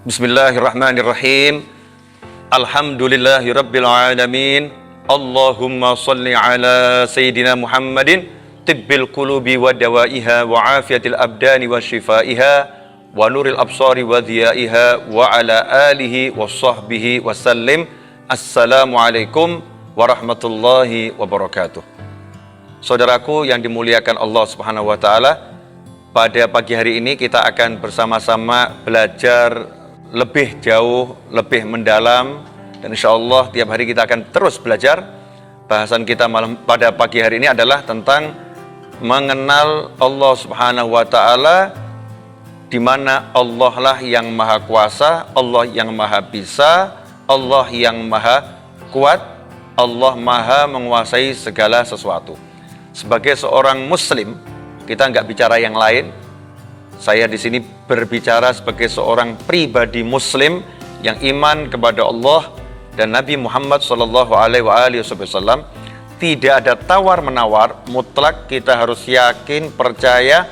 Bismillahirrahmanirrahim. Alhamdulillahirabbil alamin. Allahumma shalli ala sayyidina Muhammadin tibbil qulubi wa dawaiha wa afiyatil abdani wa shifaiha wa nuril absari wa dhiyaiha wa ala alihi wa sahbihi wa sallim. Assalamualaikum warahmatullahi wabarakatuh. Saudaraku yang dimuliakan Allah Subhanahu wa taala, pada pagi hari ini kita akan bersama-sama belajar lebih jauh, lebih mendalam, dan insya Allah tiap hari kita akan terus belajar. Bahasan kita pada pagi hari ini adalah tentang mengenal Allah Subhanahu wa taala, di mana Allah lah yang maha kuasa, Allah yang maha bisa, Allah yang maha kuat, Allah maha menguasai segala sesuatu. Sebagai seorang muslim, kita nggak bicara yang lain. Saya di sini berbicara sebagai seorang pribadi muslim yang iman kepada Allah dan Nabi Muhammad SAW. Tidak ada tawar-menawar, mutlak kita harus yakin, percaya,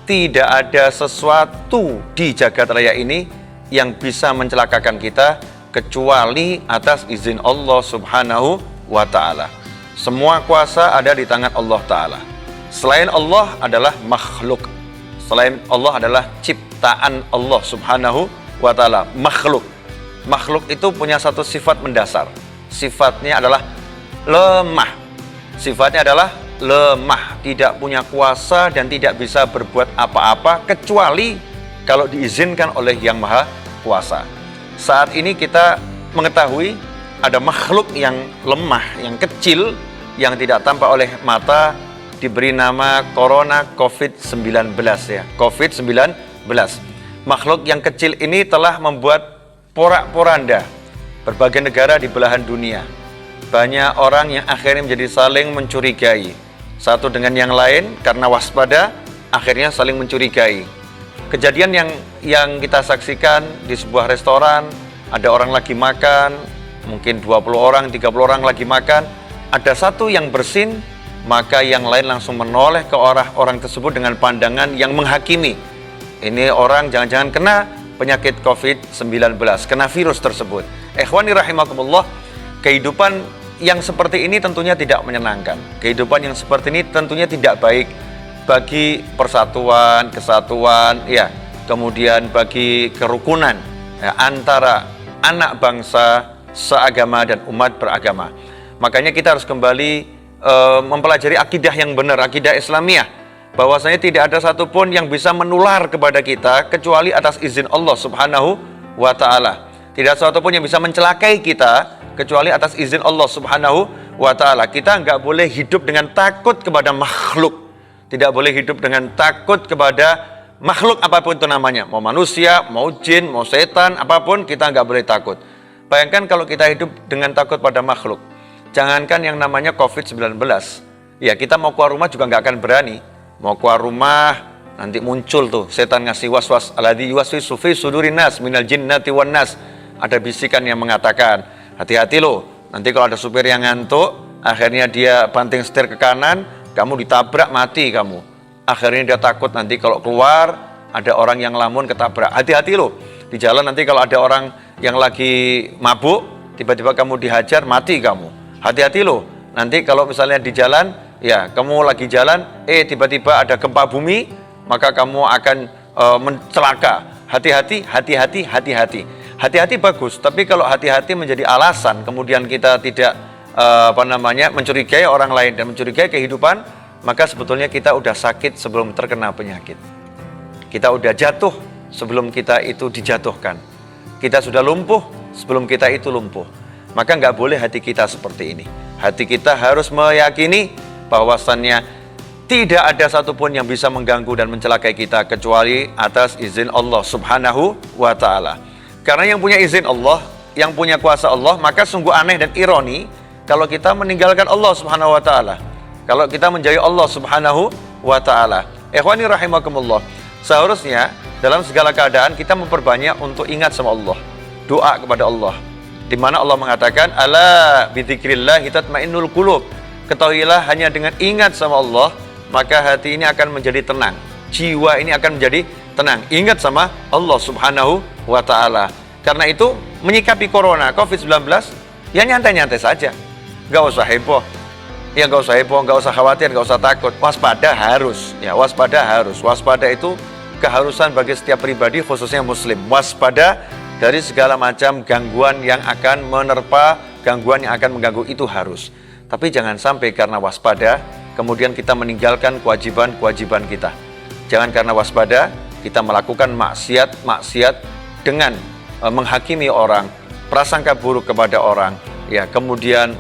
tidak ada sesuatu di jagat raya ini yang bisa mencelakakan kita kecuali atas izin Allah Subhanahu wa ta'ala. Semua kuasa ada di tangan Allah ta'ala. Selain Allah adalah makhluk. Selain Allah adalah ciptaan Allah Subhanahu wa ta'ala, makhluk. Makhluk itu punya satu sifat mendasar. Sifatnya adalah lemah. Sifatnya adalah lemah, tidak punya kuasa dan tidak bisa berbuat apa-apa kecuali kalau diizinkan oleh Yang Maha Kuasa. Saat ini kita mengetahui ada makhluk yang lemah, yang kecil, yang tidak tampak oleh mata, diberi nama Corona COVID-19 ya. COVID-19. Makhluk yang kecil ini telah membuat porak-poranda berbagai negara di belahan dunia. Banyak orang yang akhirnya menjadi saling mencurigai satu dengan yang lain karena waspada, akhirnya saling mencurigai. Kejadian yang kita saksikan di sebuah restoran, ada orang lagi makan, mungkin 20 orang, 30 orang lagi makan, ada satu yang bersin, maka yang lain langsung menoleh ke arah orang tersebut dengan pandangan yang menghakimi. Ini orang jangan-jangan kena penyakit COVID-19, kena virus tersebut. Ikhwani rahimakumullah, kehidupan yang seperti ini tentunya tidak menyenangkan. Kehidupan yang seperti ini tentunya tidak baik bagi persatuan, kesatuan, ya, kemudian bagi kerukunan ya, antara anak bangsa, seagama dan umat beragama. Makanya kita harus kembali mempelajari akidah yang benar, akidah Islamiyah, bahwasanya tidak ada satupun yang bisa menular kepada kita kecuali atas izin Allah Subhanahu wa ta'ala. Tidak ada satupun yang bisa mencelakai kita kecuali atas izin Allah Subhanahu wa ta'ala. Kita nggak boleh hidup dengan takut kepada makhluk, tidak boleh hidup dengan takut kepada makhluk apapun itu namanya, mau manusia, mau jin, mau setan, apapun kita nggak boleh takut. Bayangkan kalau kita hidup dengan takut pada makhluk, jangankan yang namanya COVID-19, ya kita mau keluar rumah juga nggak akan berani. Mau keluar rumah, nanti muncul tuh setan ngasih was-was, alladzi yuwaswisu fi sudurin nas minal jinnati wan nas. Ada bisikan yang mengatakan, hati-hati loh, nanti kalau ada supir yang ngantuk, akhirnya dia banting setir ke kanan, kamu ditabrak, mati kamu. Akhirnya dia takut nanti kalau keluar, ada orang yang lamun ketabrak. Hati-hati loh, di jalan nanti kalau ada orang yang lagi mabuk, tiba-tiba kamu dihajar, mati kamu. Hati-hati loh, nanti kalau misalnya di jalan, ya kamu lagi jalan, tiba-tiba ada gempa bumi, maka kamu akan mencelaka. Hati-hati, hati-hati, hati-hati. Hati-hati bagus, tapi kalau hati-hati menjadi alasan, kemudian kita tidak mencurigai orang lain dan mencurigai kehidupan, maka sebetulnya kita udah sakit sebelum terkena penyakit. Kita udah jatuh sebelum kita itu dijatuhkan. Kita sudah lumpuh sebelum kita itu lumpuh. Maka nggak boleh hati kita seperti ini. Hati kita harus meyakini bahwasannya tidak ada satupun yang bisa mengganggu dan mencelakai kita kecuali atas izin Allah Subhanahu wa ta'ala. Karena yang punya izin Allah, yang punya kuasa Allah, maka sungguh aneh dan ironi kalau kita meninggalkan Allah Subhanahu wa ta'ala, kalau kita menjauhi Allah Subhanahu wa ta'ala. Ikhwani rahimakumullah, seharusnya dalam segala keadaan kita memperbanyak untuk ingat sama Allah, doa kepada Allah, di mana Allah mengatakan, ala bidzikrillah tatmainnul qulub. Ketahuilah hanya dengan ingat sama Allah, maka hati ini akan menjadi tenang, jiwa ini akan menjadi tenang, ingat sama Allah Subhanahu wa Ta'ala. Karena itu menyikapi corona COVID-19 ya nyantai-nyantai saja, nggak usah heboh. Ya nggak usah heboh, nggak usah khawatir, nggak usah takut. Waspada harus, ya waspada harus. Waspada itu keharusan bagi setiap pribadi, khususnya Muslim. Waspada dari segala macam gangguan yang akan menerpa, gangguan yang akan mengganggu itu harus. Tapi jangan sampai karena waspada kemudian kita meninggalkan kewajiban-kewajiban kita. Jangan karena waspada kita melakukan maksiat dengan menghakimi orang, prasangka buruk kepada orang, ya kemudian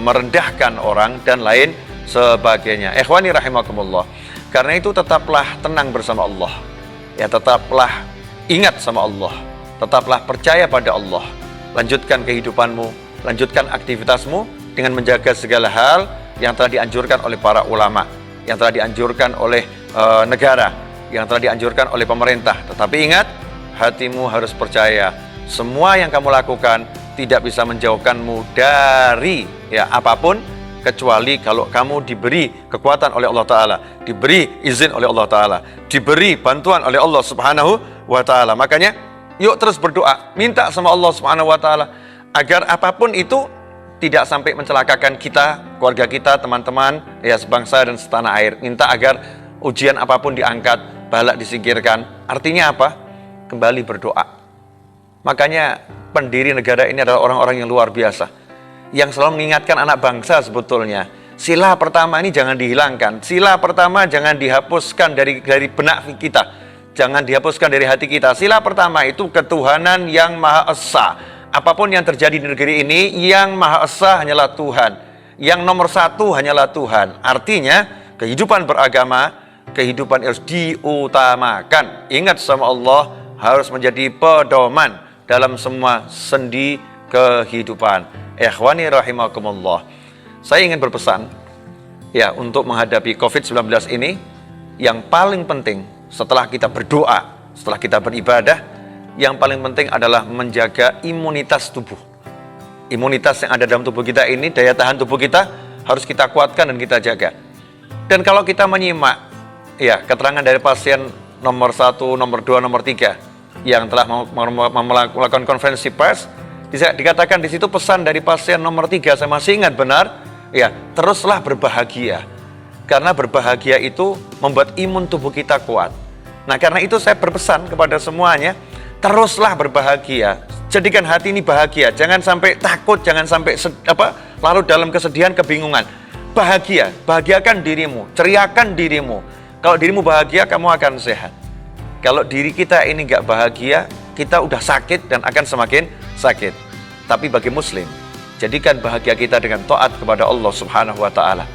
merendahkan orang dan lain sebagainya. Ikhwani rahimakumullah. Karena itu tetaplah tenang bersama Allah. Ya tetaplah ingat sama Allah. Tetaplah percaya pada Allah. Lanjutkan kehidupanmu, lanjutkan aktivitasmu dengan menjaga segala hal yang telah dianjurkan oleh para ulama, yang telah dianjurkan oleh negara, yang telah dianjurkan oleh pemerintah. Tetapi ingat, hatimu harus percaya semua yang kamu lakukan tidak bisa menjauhkanmu dari ya apapun, kecuali kalau kamu diberi kekuatan oleh Allah Ta'ala, diberi izin oleh Allah Ta'ala, diberi bantuan oleh Allah Subhanahu wa Ta'ala. Makanya yuk terus berdoa, minta sama Allah Subhanahu wa Ta'ala agar apapun itu tidak sampai mencelakakan kita, keluarga kita, teman-teman, ya sebangsa dan setanah air. Minta agar ujian apapun diangkat, bala disingkirkan. Artinya apa? Kembali berdoa. Makanya pendiri negara ini adalah orang-orang yang luar biasa, yang selalu mengingatkan anak bangsa sebetulnya. Sila pertama ini jangan dihilangkan. Sila pertama jangan dihapuskan dari benak kita. Jangan dihapuskan dari hati kita. Sila pertama itu ketuhanan yang Maha Esa. Apapun yang terjadi di negeri ini, yang Maha Esa hanyalah Tuhan. Yang nomor satu hanyalah Tuhan. Artinya kehidupan beragama, kehidupan harus diutamakan. Ingat sama Allah harus menjadi pedoman dalam semua sendi kehidupan. Ikhwani rahimakumullah. Saya ingin berpesan ya untuk menghadapi COVID-19 ini, yang paling penting setelah kita berdoa, setelah kita beribadah, yang paling penting adalah menjaga imunitas tubuh. Imunitas yang ada dalam tubuh kita ini, daya tahan tubuh kita harus kita kuatkan dan kita jaga. Dan kalau kita menyimak ya keterangan dari pasien nomor 1, nomor 2, nomor 3 yang telah melakukan konferensi pers, dikatakan di situ pesan dari pasien nomor 3, saya masih ingat benar, ya teruslah berbahagia. Karena berbahagia itu membuat imun tubuh kita kuat. Nah karena itu saya berpesan kepada semuanya, teruslah berbahagia. Jadikan hati ini bahagia, jangan sampai takut, jangan sampai larut dalam kesedihan, kebingungan. Bahagia, bahagiakan dirimu, ceriakan dirimu. Kalau dirimu bahagia, kamu akan sehat. Kalau diri kita ini nggak bahagia, kita udah sakit dan akan semakin sakit. Tapi bagi Muslim, jadikan bahagia kita dengan taat kepada Allah Subhanahu wa Ta'ala.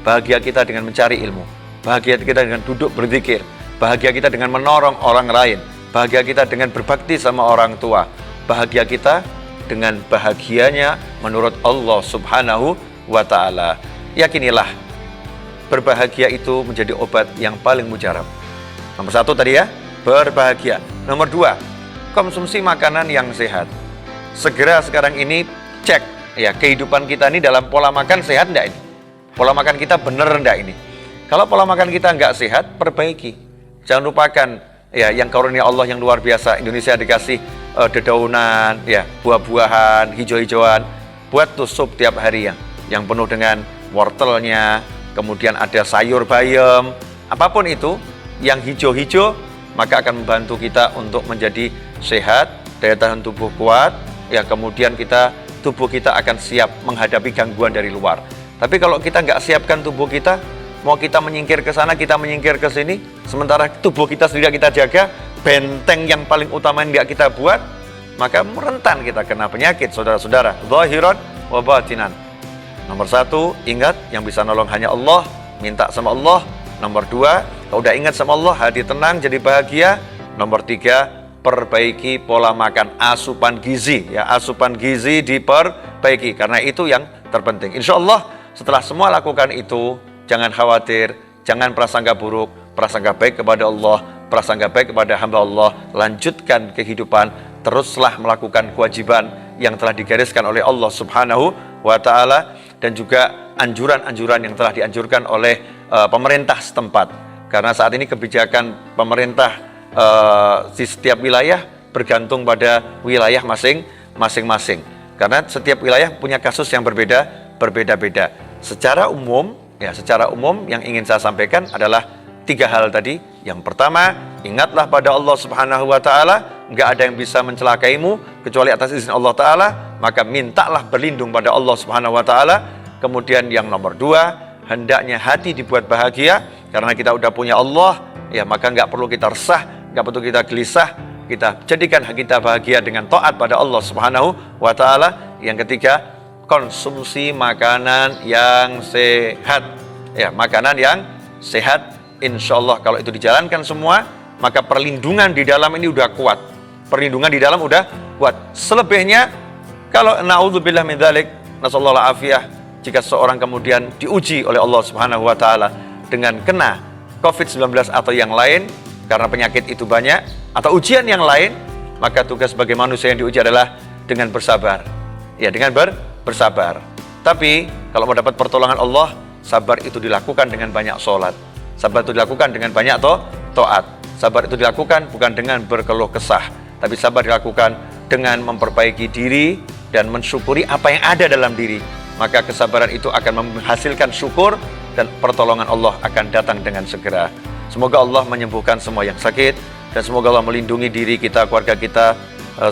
Bahagia kita dengan mencari ilmu. Bahagia kita dengan duduk berzikir. Bahagia kita dengan menolong orang lain. Bahagia kita dengan berbakti sama orang tua. Bahagia kita dengan bahagianya menurut Allah Subhanahu wa Ta'ala. Yakinilah, berbahagia itu menjadi obat yang paling mujarab. Nomor 1 tadi ya, berbahagia. Nomor 2, konsumsi makanan yang sehat. Segera sekarang ini cek ya kehidupan kita ini dalam pola makan sehat enggak ini? Pola makan kita benar enggak ini? Kalau pola makan kita enggak sehat, perbaiki. Jangan lupakan ya yang karunia Allah yang luar biasa. Indonesia dikasih dedaunan, ya buah-buahan, hijau-hijauan. Buat tuh sup tiap hari yang penuh dengan wortelnya, kemudian ada sayur bayam, apapun itu yang hijau-hijau, maka akan membantu kita untuk menjadi sehat, daya tahan tubuh kuat, ya kemudian tubuh kita akan siap menghadapi gangguan dari luar. Tapi kalau kita nggak siapkan tubuh kita, mau kita menyingkir ke sana, kita menyingkir ke sini, sementara tubuh kita sendiri kita jaga, benteng yang paling utama yang nggak kita buat, maka rentan kita kena penyakit, saudara-saudara. Zahiran wa batinan. Nomor 1, ingat yang bisa nolong hanya Allah, minta sama Allah. Nomor 2, kalau udah ingat sama Allah, hati tenang, jadi bahagia. Nomor 3, perbaiki pola makan, asupan gizi. Ya, asupan gizi diperbaiki, karena itu yang terpenting. Insya Allah, setelah semua lakukan itu, jangan khawatir, jangan prasangka buruk, prasangka baik kepada Allah, prasangka baik kepada hamba Allah. Lanjutkan kehidupan, teruslah melakukan kewajiban yang telah digariskan oleh Allah Subhanahu wa Ta'ala, dan juga anjuran-anjuran yang telah dianjurkan oleh pemerintah setempat. Karena saat ini kebijakan pemerintah di setiap wilayah bergantung pada wilayah masing-masing. Karena setiap wilayah punya kasus yang berbeda-beda. Secara umum yang ingin saya sampaikan adalah 3 hal tadi. Yang pertama, ingatlah pada Allah Subhanahu wa taala, enggak ada yang bisa mencelakaimu kecuali atas izin Allah taala, maka mintalah berlindung pada Allah Subhanahu wa taala. Kemudian yang nomor 2, hendaknya hati dibuat bahagia karena kita udah punya Allah, ya maka enggak perlu kita resah, enggak perlu kita gelisah. Kita jadikan kita bahagia dengan taat pada Allah Subhanahu wa taala. Yang ketiga, konsumsi makanan yang sehat. Ya, makanan yang sehat. Insya Allah kalau itu dijalankan semua, maka perlindungan di dalam ini udah kuat. Perlindungan di dalam udah kuat. Selebihnya, kalau naudzubillah min dzalik, nasallahu afiyah, jika seorang kemudian diuji oleh Allah Subhanahu wa taala dengan kena COVID-19 atau yang lain, karena penyakit itu banyak, atau ujian yang lain, maka tugas sebagai manusia yang diuji adalah dengan bersabar. Ya, dengan bersabar. Tapi, kalau mau dapat pertolongan Allah, sabar itu dilakukan dengan banyak sholat. Sabar itu dilakukan dengan banyak taat. Sabar itu dilakukan bukan dengan berkeluh kesah, tapi sabar dilakukan dengan memperbaiki diri dan mensyukuri apa yang ada dalam diri. Maka kesabaran itu akan menghasilkan syukur dan pertolongan Allah akan datang dengan segera. Semoga Allah menyembuhkan semua yang sakit dan semoga Allah melindungi diri kita, keluarga kita,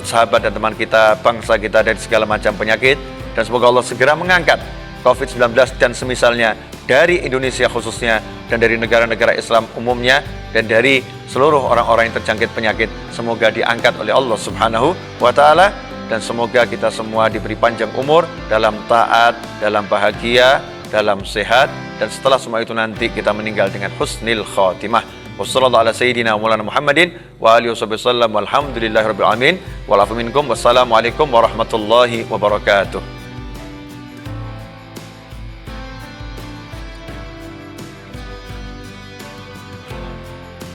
sahabat dan teman kita, bangsa kita dari segala macam penyakit, dan semoga Allah segera mengangkat COVID-19 dan semisalnya dari Indonesia khususnya dan dari negara-negara Islam umumnya dan dari seluruh orang-orang yang terjangkit penyakit, semoga diangkat oleh Allah Subhanahu wa taala dan semoga kita semua diberi panjang umur dalam taat, dalam bahagia, dalam sehat, dan setelah semua itu nanti kita meninggal dengan husnil khatimah. Wassallallahu ala sayyidina Maulana Muhammadin wa alihi wasallam walhamdulillahirabbil alamin wal afu minkum wassalamu alaikum warahmatullahi wabarakatuh.